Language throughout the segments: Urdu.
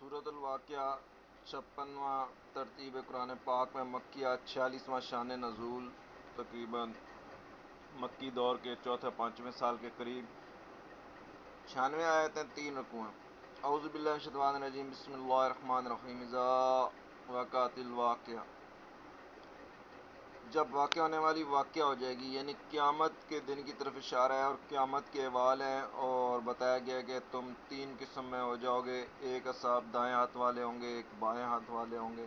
سورۃ الواقعہ 56واں ترتیب قرآن پاک میں مکیہ 46واں شان نزول تقریباً مکی دور کے چوتھے پانچویں سال کے قریب 96 آیتیں 3 رکوع ہیں۔ اعوذ باللہ من الشیطان الرجیم بسم اللہ الرحمن الرحیم اذا وقعت الواقعہ، جب واقع ہونے والی واقعہ ہو جائے گی، یعنی قیامت کے دن کی طرف اشارہ ہے اور قیامت کے احوال ہیں، اور بتایا گیا کہ تم 3 قسم میں ہو جاؤ گے، ایک اصحاب دائیں ہاتھ والے ہوں گے، ایک بائیں ہاتھ والے ہوں گے،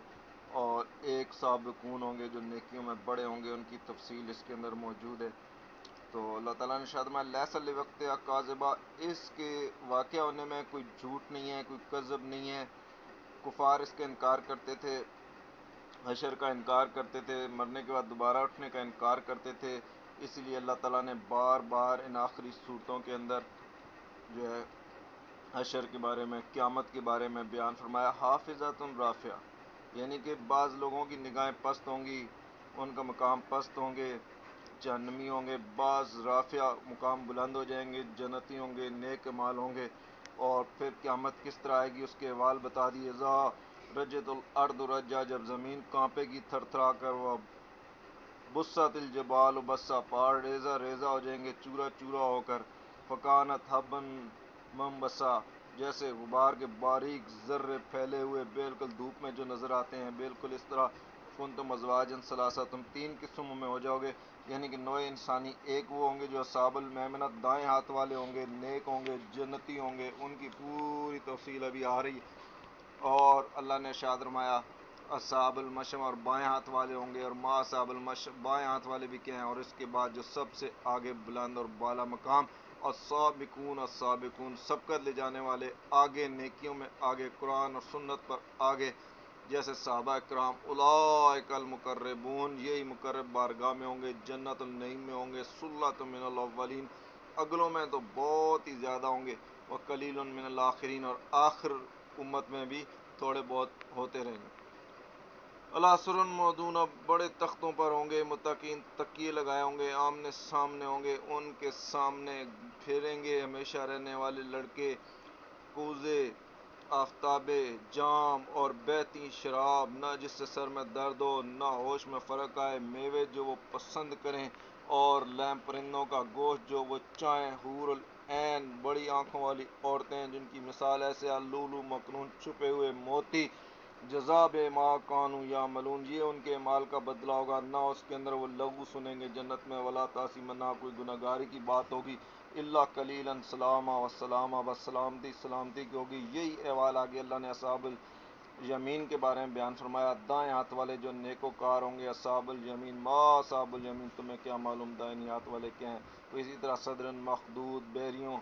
اور ایک سابقون ہوں گے جو نیکیوں میں بڑے ہوں گے۔ ان کی تفصیل اس کے اندر موجود ہے۔ تو اللہ تعالیٰ نے ارشاد فرمایا لیس لوقت کاذبہ، اس کے واقع ہونے میں کوئی جھوٹ نہیں ہے، کوئی کذب نہیں ہے۔ کفار اس کا انکار کرتے تھے، حشر کا انکار کرتے تھے، مرنے کے بعد دوبارہ اٹھنے کا انکار کرتے تھے۔ اس لیے اللہ تعالیٰ نے بار بار ان آخری صورتوں کے اندر جو ہے حشر کے بارے میں، قیامت کے بارے میں بیان فرمایا۔ حافظۃ رافعہ، یعنی کہ بعض لوگوں کی نگاہیں پست ہوں گی، ان کا مقام پست ہوں گے، جہنمی ہوں گے، بعض رافعہ مقام بلند ہو جائیں گے، جنتی ہوں گے، نیک اعمال ہوں گے۔ اور پھر قیامت کس طرح آئے گی اس کے احوال بتا دیے۔ ذا رجت الارض رجا، جب زمین کانپے گی تھر تھرا کر، وہ بست الجبال بسا، پہاڑ ریزہ ریزہ ہو جائیں گے، چورا چورا ہو کر۔ فکانت حبا منبسا، جیسے غبار کے باریک ذرے پھیلے ہوئے بالکل دھوپ میں جو نظر آتے ہیں، بالکل اس طرح۔ کنتم ازواجا ثلاثہ، تم 3 قسموں میں ہو جاؤ گے، یعنی کہ نوع انسانی ایک وہ ہوں گے جو اصحاب المیمنہ دائیں ہاتھ والے ہوں گے، نیک ہوں گے، جنتی ہوں گے۔ ان کی پوری تفصیل ابھی آ رہی۔ اور اللہ نے ارشاد فرمایا اصحاب المشم، اور بائیں ہاتھ والے ہوں گے، اور ما اصحاب المشم، بائیں ہاتھ والے بھی کیا ہیں۔ اور اس کے بعد جو سب سے آگے بلند اور بالا مقام، السابقون السابقون، سبقت لے جانے والے، آگے نیکیوں میں آگے، قرآن اور سنت پر آگے، جیسے صحابہ کرام۔ اولئک المقربون، یہی مقرب بارگاہ میں ہوں گے، جنت النعیم میں ہوں گے۔ ثلۃ من الاولین، اگلوں میں تو بہت ہی زیادہ ہوں گے، وقلیل من الاخرین، اور آخر امت میں بھی تھوڑے بہت ہوتے رہیں گے۔ علی سرر موضون، بڑے تختوں پر ہوں گے، متقین تکیے لگائے ہوں گے، آمنے سامنے ہوں گے، ان کے سامنے پھیریں گے ہمیشہ رہنے والے لڑکے، کوزے، آفتابے، جام اور بہتی شراب، نہ جس سے سر میں درد ہو، نہ ہوش میں فرق آئے، میوے جو وہ پسند کریں، اور لیم پرندوں کا گوشت جو وہ چاہیں۔ حور العین، بڑی آنکھوں والی عورتیں جن کی مثال ایسے اللؤلؤ مکنون، چھپے ہوئے موتی، جزا بما کانوا یعملون، یہ ان کے اعمال کا بدلہ ہوگا۔ نہ اس کے اندر وہ لغو سنیں گے جنت میں، ولا تاثیم، نہ کوئی گناہ گاری کی بات ہوگی، الا قلیلا سلاما وسلاما، بس سلامتی سلامتی کی ہوگی۔ یہی احوال آگے اللہ نے اصحاب الیمین کے بارے میں بیان فرمایا، دائیں ہاتھ والے جو نیکوکار ہوں گے۔ اصحاب الیمین ما اصحاب الیمین، تمہیں کیا معلوم دائیں ہاتھ والے کیا ہیں۔ تو اسی طرح صدر مخدود، بیریوں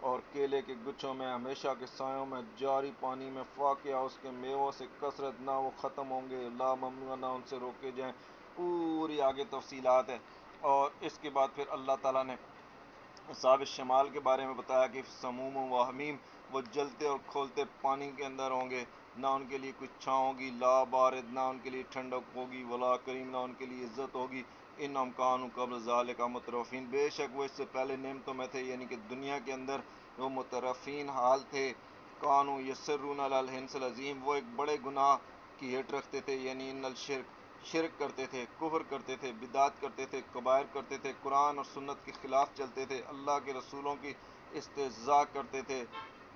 اور کیلے کے گچھوں میں، ہمیشہ کے سایوں میں، جاری پانی میں، فاقیہ اس کے میووں سے کثرت، نہ وہ ختم ہوں گے، لا ممنوع، نہ ان سے روکے جائیں۔ پوری آگے تفصیلات ہے۔ اور اس کے بعد پھر اللہ تعالیٰ نے اصحاب الشمال کے بارے میں بتایا کہ سموم و حمیم، وہ جلتے اور کھولتے پانی کے اندر ہوں گے، نہ ان کے لیے کچھ چھاؤں ہوگی، لا بارد، نہ ان کے لیے ٹھنڈک ہوگی، ولا کریم، نہ ان کے لیے عزت ہوگی۔ انہم کانوا قبل ذالک مترفین، بے شک وہ اس سے پہلے نعمتوں میں تھے، یعنی کہ دنیا کے اندر وہ مترفین حال تھے۔ کانوا یصرون علی الحنث العظیم، وہ ایک بڑے گناہ کی ہٹ رکھتے تھے، یعنی ان الشرک، شرک کرتے تھے، کفر کرتے تھے، بدعت کرتے تھے، کبائر کرتے تھے، قرآن اور سنت کے خلاف چلتے تھے، اللہ کے رسولوں کی استہزاء کرتے تھے،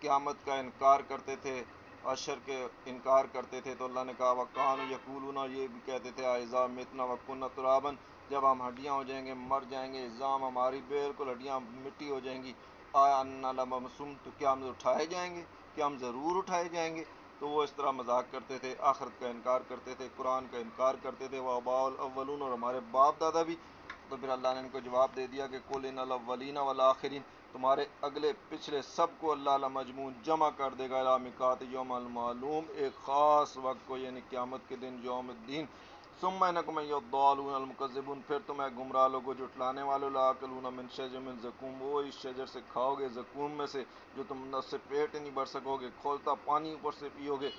قیامت کا انکار کرتے تھے، حشر کے انکار کرتے تھے۔ تو اللہ نے کہا وَكَانُوا يَقُولُونَ، یہ بھی کہتے تھے اِذَا مِتْنَا وَكُنَّا تُرَابًا، جب ہم ہڈیاں ہو جائیں گے، مر جائیں گے، عظام ہماری بالکل ہڈیاں مٹی ہو جائیں گی، اَإِنَّا لَمَبْعُوثُونَ، تو کیا ہم اٹھائے جائیں گے، کیا ہم ضرور اٹھائے جائیں گے۔ تو وہ اس طرح مذاق کرتے تھے، آخرت کا انکار کرتے تھے، قرآن کا انکار کرتے تھے، وَآبَاؤُ الْأَوَّلُونَ، اور ہمارے باپ دادا بھی۔ تو پھر اللہ نے ان کو جواب دے دیا کہ قُلْ إِنَّ الْأَوَّلِينَ وَالْآخِرِينَ، تمہارے اگلے پچھلے سب کو اللہ لمجموع جمع کر دے گا، الی میقات یوم المعلوم، ایک خاص وقت کو، یعنی قیامت کے دن، یوم الدین۔ ثم انکم ایھا الضالون المکذبون، پھر تم اے گمراہ لوگو جھٹلانے والو، لاکلون من شجر من زقوم، وہ اس شجر سے کھاؤ گے، زقوم میں سے، جو تم اس سے پیٹ نہیں بھر سکو گے، کھولتا پانی اوپر سے پیو گے،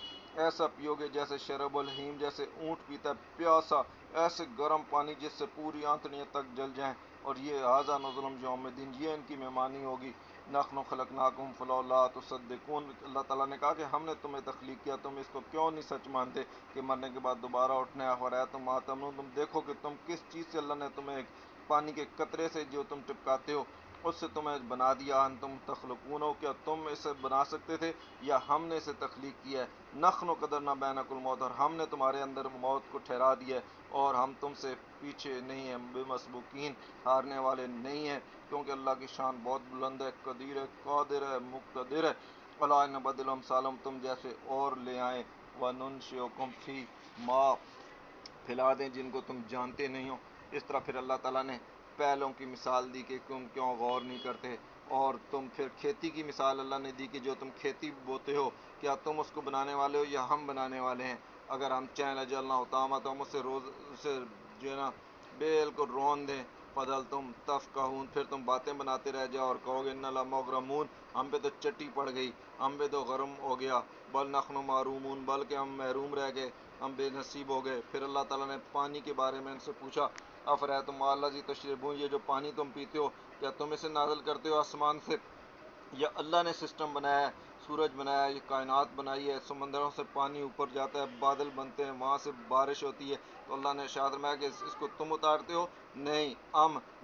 ایسا پیو گے جیسے شرب الحیم، جیسے اونٹ پیتا ہے پیاسا، ایسے گرم پانی جس سے پوری آنتڑیاں تک جل جائیں۔ اور یہ ھذا نزلہم یوم الدین، یہ ان کی مہمانی ہوگی نحن خلقناکم فلولا تصدقون، اللہ تعالیٰ نے کہا کہ ہم نے تمہیں تخلیق کیا، تم اس کو کیوں نہیں سچ مانتے کہ مرنے کے بعد دوبارہ اٹھنا ہے؟ فرأیتم ما تمنون، تم دیکھو کہ تم کس چیز سے اللہ نے تمہیں ایک پانی کے قطرے سے جو تم ٹپکاتے ہو اس سے تمہیں بنا دیا، انتم تخلقون، کیا تم اسے بنا سکتے تھے یا ہم نے اسے تخلیق کیا ہے؟ نحن قدرنا بینکم الموت، اور ہم نے تمہارے اندر موت کو ٹھہرا دیا ہے اور ہم تم سے پیچھے نہیں ہیں، بمسبوقین، ہارنے والے نہیں ہیں، کیونکہ اللہ کی شان بہت بلند ہے، قدیر ہے، قادر ہے، مقتدر ہے۔ وَلَا نَبَدِّلُ أَمْثَالَكُمْ، تم جیسے اور لے آئیں، وَنُنشِئُكُمْ فِي مَا، پھیلا دیں جن کو تم جانتے نہیں ہو۔ اس طرح پھر اللہ تعالیٰ نے پہلوں کی مثال دی کہ تم کیوں غور نہیں کرتے، اور تم پھر کھیتی کی مثال اللہ نے دی کہ جو تم کھیتی بوتے ہو کیا تم اس کو بنانے والے ہو یا ہم بنانے والے ہیں؟ اگر ہم چین اجلنا ہوتا تو ہم اسے روز اسے جو ہے نا بالکل رون دیں، فضل تم تفقہون، پھر تم باتیں بناتے رہ جاؤ اور کہو گے ان لمغرمون، ہم پہ تو چٹی پڑ گئی، ہم پہ تو غرم ہو گیا، بل نحن محرومون، بلکہ ہم محروم رہ گئے، ہم بے نصیب ہو گئے۔ پھر اللہ تعالیٰ نے پانی کے بارے میں ان سے پوچھا، افرأیتم ماء الذی تشربون، یہ جو پانی تم پیتے ہو کیا تم اسے نازل کرتے ہو آسمان سے یا اللہ نے سسٹم بنایا ہے؟ سورج بنایا ہے، یہ کائنات بنائی ہے، سمندروں سے پانی اوپر جاتا ہے، بادل بنتے ہیں، وہاں سے بارش ہوتی ہے، تو اللہ نے ارشاد فرمایا کہ اس کو تم اتارتے ہو؟ نہیں،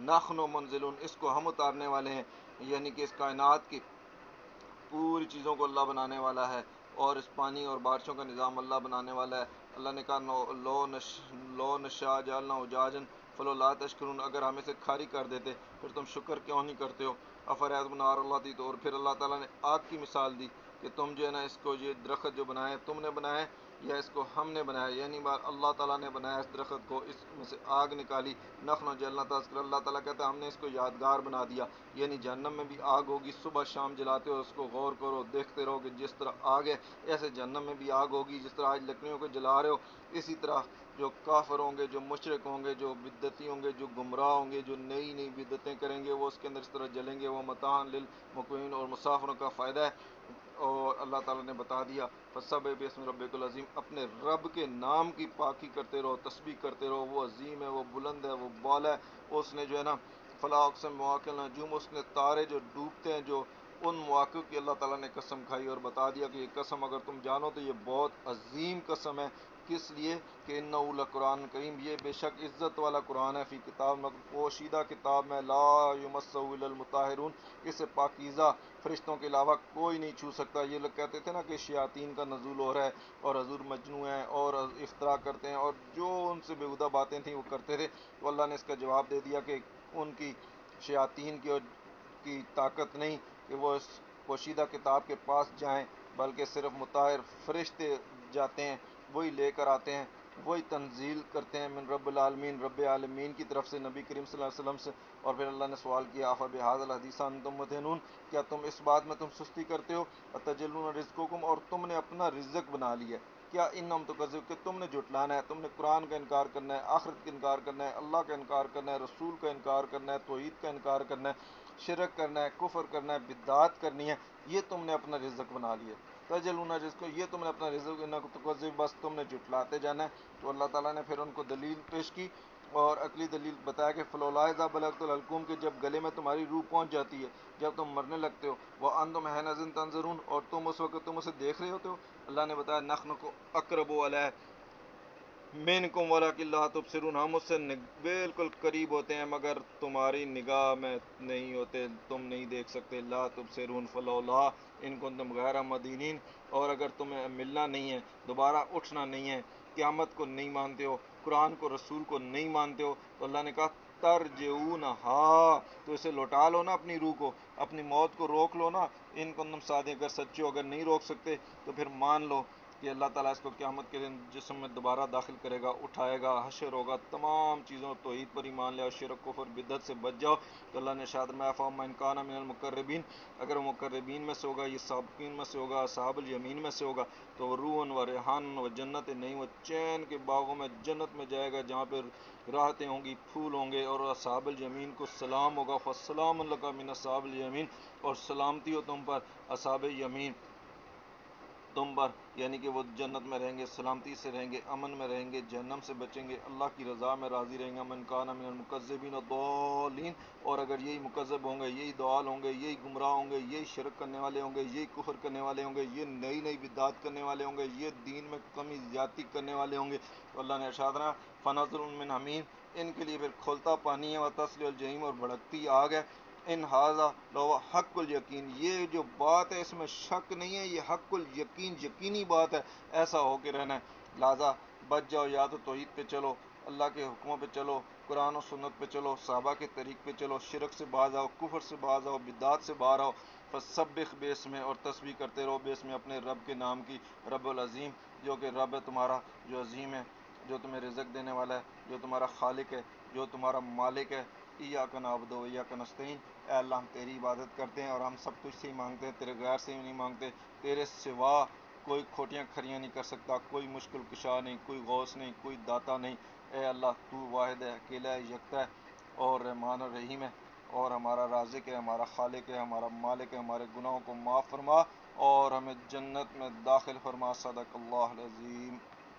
نحن منزلون، اس کو ہم اتارنے والے ہیں، یعنی کہ اس کائنات کی پوری چیزوں کو اللہ بنانے والا ہے، اور اس پانی اور بارشوں کا نظام اللہ بنانے والا ہے۔ اللہ نے کہا لو نشاء جعلنا اجاجا فلولا تشکرون، اگر ہم اسے کھاری کر دیتے پھر تم شکر کیوں نہیں کرتے ہو؟ افرأیتم نار اللہ، تو اور پھر اللہ تعالیٰ نے آگ کی مثال دی کہ تم جو ہے نا اس کو، یہ درخت جو بنایا تم نے بنایا یا اس کو ہم نے بنایا، یعنی اللہ تعالیٰ نے بنایا اس درخت کو، اس میں سے آگ نکالی، نحن جعلنا تذکر، اللہ تعالیٰ کہتا ہے ہم نے اس کو یادگار بنا دیا، یعنی جہنم میں بھی آگ ہوگی، صبح شام جلاتے ہو اس کو، غور کرو دیکھتے رہو کہ جس طرح آگ ہے ایسے جہنم میں بھی آگ ہوگی، جس طرح آج لکڑیوں کو جلا رہے ہو اسی طرح جو کافر ہوں گے، جو مشرک ہوں گے، جو بدعتی ہوں گے، جو گمراہ ہوں گے، جو نئی نئی بدعتیں کریں گے وہ اس کے اندر اس طرح جلیں گے، وہ متاع للمقوین، اور مسافروں کا فائدہ ہے۔ اور اللہ تعالیٰ نے بتا دیا فسبح باسم ربک العظیم، اپنے رب کے نام کی پاکی کرتے رہو، تسبیح کرتے رہو، وہ عظیم ہے، وہ بلند ہے، وہ بالا ہے، اس نے جو ہے نا فلا اقسم بمواقع النجوم، اس نے تارے جو ڈوبتے ہیں جو ان مواقع کی اللہ تعالیٰ نے قسم کھائی اور بتا دیا کہ یہ قسم اگر تم جانو تو یہ بہت عظیم قسم ہے، کس لیے کہ انہ لقرآن کریم، یہ بے شک عزت والا قرآن ہے، فی کتاب پوشیدہ کتاب میں، لا یمسہ الا المطہرون، اسے پاکیزہ فرشتوں کے علاوہ کوئی نہیں چھو سکتا۔ یہ لوگ کہتے تھے نا کہ شیاطین کا نزول ہو رہا ہے اور حضور مجنون ہیں اور افطرا کرتے ہیں، اور جو ان سے بےہودہ باتیں تھیں وہ کرتے تھے، تو اللہ نے اس کا جواب دے دیا کہ ان کی شیاطین کی طاقت نہیں کہ وہ اس پوشیدہ کتاب کے پاس جائیں، بلکہ صرف مطہر فرشتے جاتے ہیں، وہی لے کر آتے ہیں، وہی تنزیل کرتے ہیں من رب العالمین، رب عالمین کی طرف سے نبی کریم صلی اللہ علیہ وسلم سے۔ اور پھر اللہ نے سوال کیا افبہذا الحدیث انتم مدہنون، کیا تم اس بات میں تم سستی کرتے ہو؟ اتجلون رزقکم، اور تم نے اپنا رزق بنا لیا، کیا انہم تکذب، کہ تم نے جھٹلانا ہے، تم نے قرآن کا انکار کرنا ہے، آخرت کا انکار کرنا ہے، اللہ کا انکار کرنا ہے، رسول کا انکار کرنا ہے، توحید کا انکار کرنا ہے، شرک کرنا ہے، کفر کرنا ہے، بدعات کرنی ہے، یہ تم نے اپنا رزق بنا لیا۔ تجلون رزق، یہ تم نے اپنا رزق، انکم تکذب، بس تم نے جھٹلاتے جانا ہے۔ تو اللہ تعالیٰ نے پھر ان کو دلیل پیش کی اور عقلی دلیل بتایا کہ فلولا اذا بلغت الحلقوم، کہ جب گلے میں تمہاری روح پہنچ جاتی ہے، جب تم مرنے لگتے ہو، وانتم حینئذ تنظرون، اور تم اس وقت تم اسے دیکھ رہے ہوتے ہو، اللہ نے بتایا نحن کو اقرب علیہ منکم ولکن لا تبصرون، ہم اس سے بالکل قریب ہوتے ہیں مگر تمہاری نگاہ میں نہیں ہوتے، تم نہیں دیکھ سکتے، لا تبصرون فلولا ان کنتم غیر مدینین، اور اگر تمہیں ملنا نہیں ہے، دوبارہ اٹھنا نہیں ہے، قیامت کو نہیں مانتے ہو، قرآن کو، رسول کو نہیں مانتے ہو، تو اللہ نے کہا ترجعونہا، تو اسے لوٹا لو نا، اپنی روح کو، اپنی موت کو روک لو نا، ان کنتم صادقین، اگر سچے ہو، اگر نہیں روک سکتے تو پھر مان لو کہ اللہ تعالیٰ اس کو قیامت کے دن جسم میں دوبارہ داخل کرے گا، اٹھائے گا، حشر ہوگا، تمام چیزوں توحید پر ایمان لے اور شرک کفر بدعت سے بچ جاؤ۔ تو اللہ نے ارشاد فرمایا فَأَمَّا إِن كَانَ مِنَ الْمُقَرَّبِينَ، اگر وہ مقربین میں سے ہوگا، یہ سابقین میں سے ہوگا، اصحاب الیمین میں سے ہوگا، تو وہ روح و ریحان و جنت نہیں، وہ چین کے باغوں میں جنت میں جائے گا جہاں پہ راحتیں ہوں گی، پھول ہوں گے، اور اصحاب الیمین کو سلام ہوگا، فَالسَّلَامُ لَكَ مِنْ أَصْحَابِ الْيَمِينَ، اور سلامتی ہو تم پر اصحاب یمین تم پر، یعنی کہ وہ جنت میں رہیں گے، سلامتی سے رہیں گے، امن میں رہیں گے، جہنم سے بچیں گے، اللہ کی رضا میں راضی رہیں گے۔ من کان من المکذبین الضالین، اور اگر یہی مکذب ہوں گے، یہی ضال ہوں گے، یہی گمراہ ہوں گے، یہی شرک کرنے والے ہوں گے، یہی کفر کرنے والے ہوں گے، یہ نئی نئی بدعات کرنے والے ہوں گے، یہ دین میں کمی زیادتی کرنے والے ہوں گے، تو اللہ نے ارشاد فرمایا فنزل من حمیم، ان کے لیے پھر کھولتا پانی ہے، وتصلی الجحیم، اور بھڑکتی آگ ہے۔ ان ھذا لہو حق الیقین، یہ جو بات ہے اس میں شک نہیں ہے، یہ حق الیقین یقینی بات ہے، ایسا ہو کے رہنا ہے۔ لہذا بچ جاؤ، یا تو توحید پہ چلو، اللہ کے حکموں پہ چلو، قرآن و سنت پہ چلو، صحابہ کے طریق پہ چلو، شرک سے باز آؤ، کفر سے باز آؤ، بدعات سے باہر آؤ، فسبح باسم، اور تسبیح کرتے رہو باسم، اپنے رب کے نام کی، رب العظیم، جو کہ رب ہے تمہارا، جو عظیم ہے، جو تمہیں رزق دینے والا ہے، جو تمہارا خالق ہے، جو تمہارا مالک ہے۔ ایاک نعبد و ایاک نستعین، اے اللہ ہم تیری عبادت کرتے ہیں اور ہم سب تجھ سے ہی مانگتے ہیں، تیرے غیر سے ہی نہیں مانگتے، تیرے سوا کوئی کھوٹیاں کھریاں نہیں کر سکتا، کوئی مشکل کشا نہیں، کوئی غوث نہیں، کوئی داتا نہیں۔ اے اللہ تو واحد ہے، اکیلا ہے، یکتا ہے، اور رحمان الرحیم ہے، اور ہمارا رازق ہے، ہمارا خالق ہے، ہمارا مالک ہے، ہمارے گناہوں کو معاف فرما اور ہمیں جنت میں داخل فرما۔ صدق اللہ العظیم۔